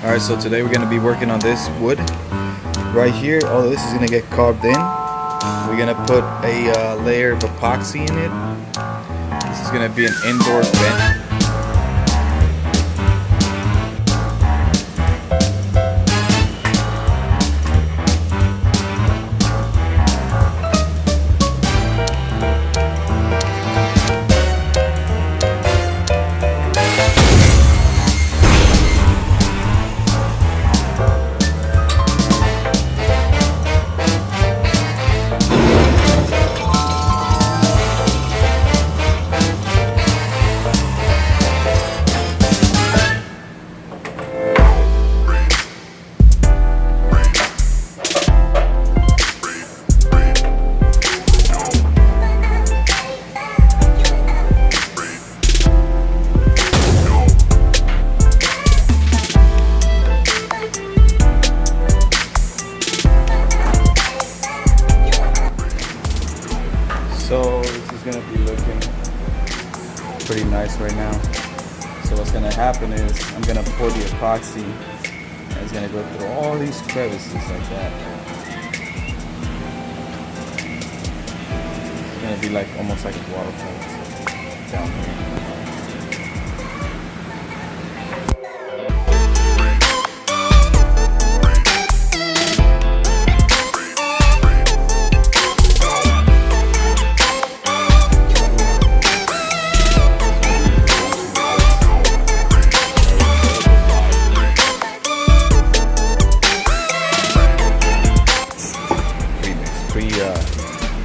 Alright, so today we're going to be working on this wood right here. All of this is going to get carved in. We're going to put a layer of epoxy in it. This is going to be an indoor bench. So this is gonna be looking pretty nice right now. So what's gonna happen is I'm gonna pour the epoxy and it's gonna go through all these crevices like that. It's gonna be like almost like a waterfall down here.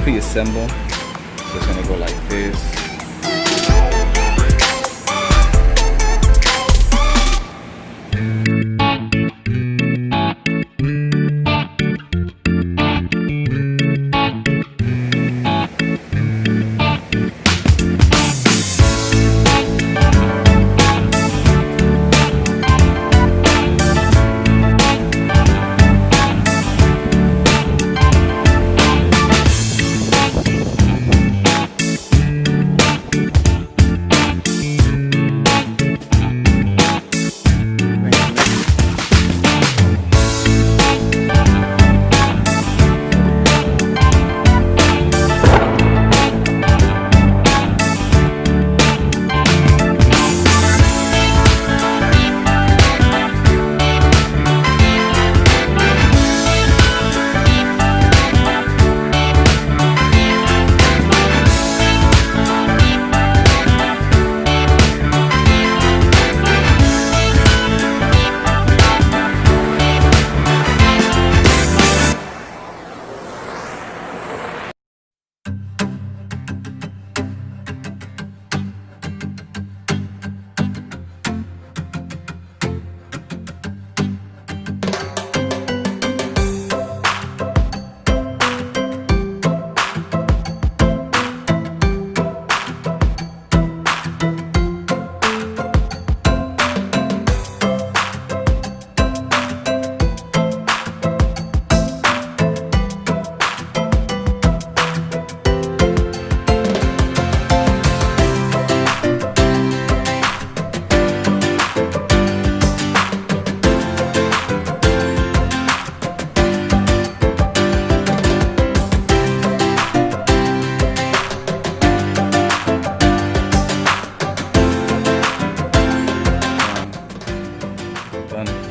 Pre-assemble, so it's gonna go like this.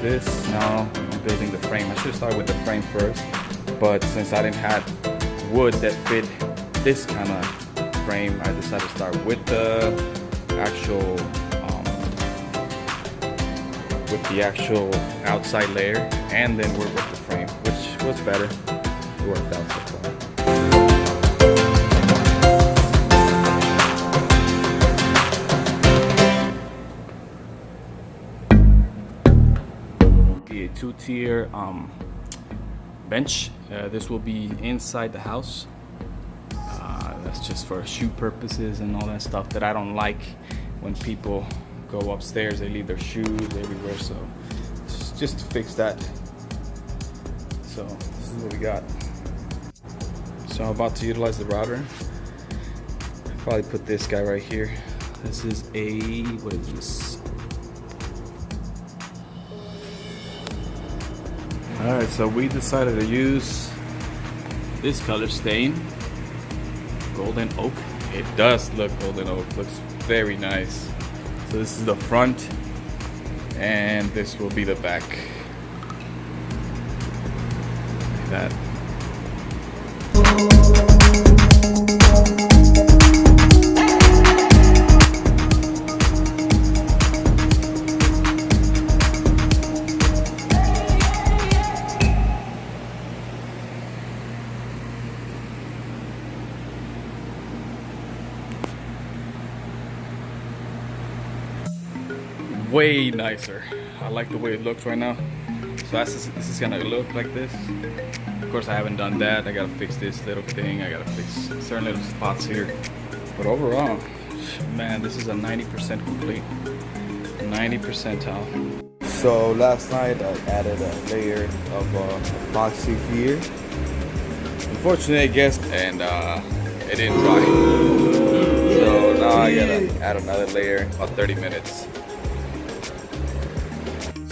This now I'm building the frame. I should start with the frame first, but since I didn't have wood that fit this kind of frame, I decided to start with the actual outside layer and then work with the frame, which was better. It worked out so far. A two-tier bench. This will be inside the house. That's just for shoe purposes and all that stuff that I don't like. When people go upstairs, they leave their shoes everywhere, so just to fix that. So this is what we got. So I'm about to utilize the router. Probably put this guy right here. This is a, what is this? All right, so we decided to use this color stain, golden oak. It does look golden oak, looks very nice. So this is the front and this will be the back. Like that. Way nicer. I like the way it looks right now. So this is gonna look like this. Of course, I haven't done that. I gotta fix this little thing. I gotta fix certain little spots here. But overall, man, this is a 90% complete. 90 percentile. So last night I added a layer of epoxy here. Unfortunately, I guessed, and it didn't dry. So now I gotta add another layer, about 30 minutes.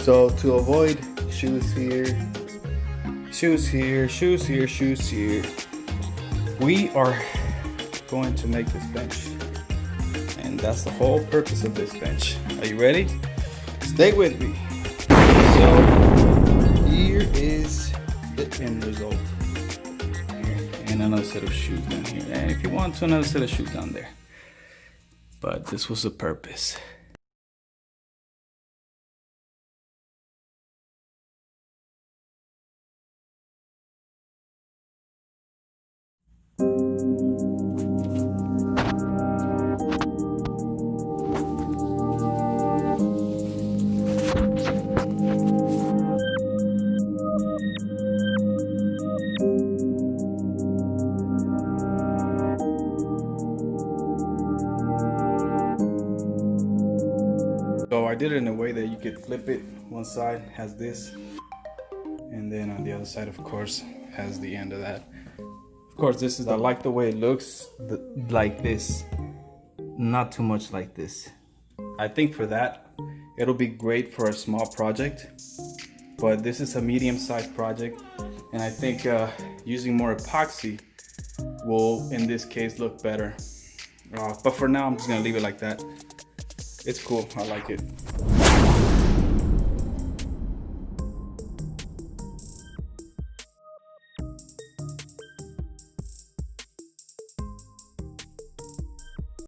So to avoid shoes here, shoes here, shoes here, shoes here, we are going to make this bench. And that's the whole purpose of this bench. Are you ready? Stay with me. So here is the end result. And another set of shoes down here. And if you want to, another set of shoes down there. But this was the purpose. So I did it in a way that you could flip it. One side has this, and then on the other side, of course, has the end of that. Of course, this is, I like the way it looks, like this, not too much like this. I think for that, it'll be great for a small project, but this is a medium-sized project, and I think using more epoxy will, in this case, look better. But for now, I'm just gonna leave it like that. It's cool, I like it.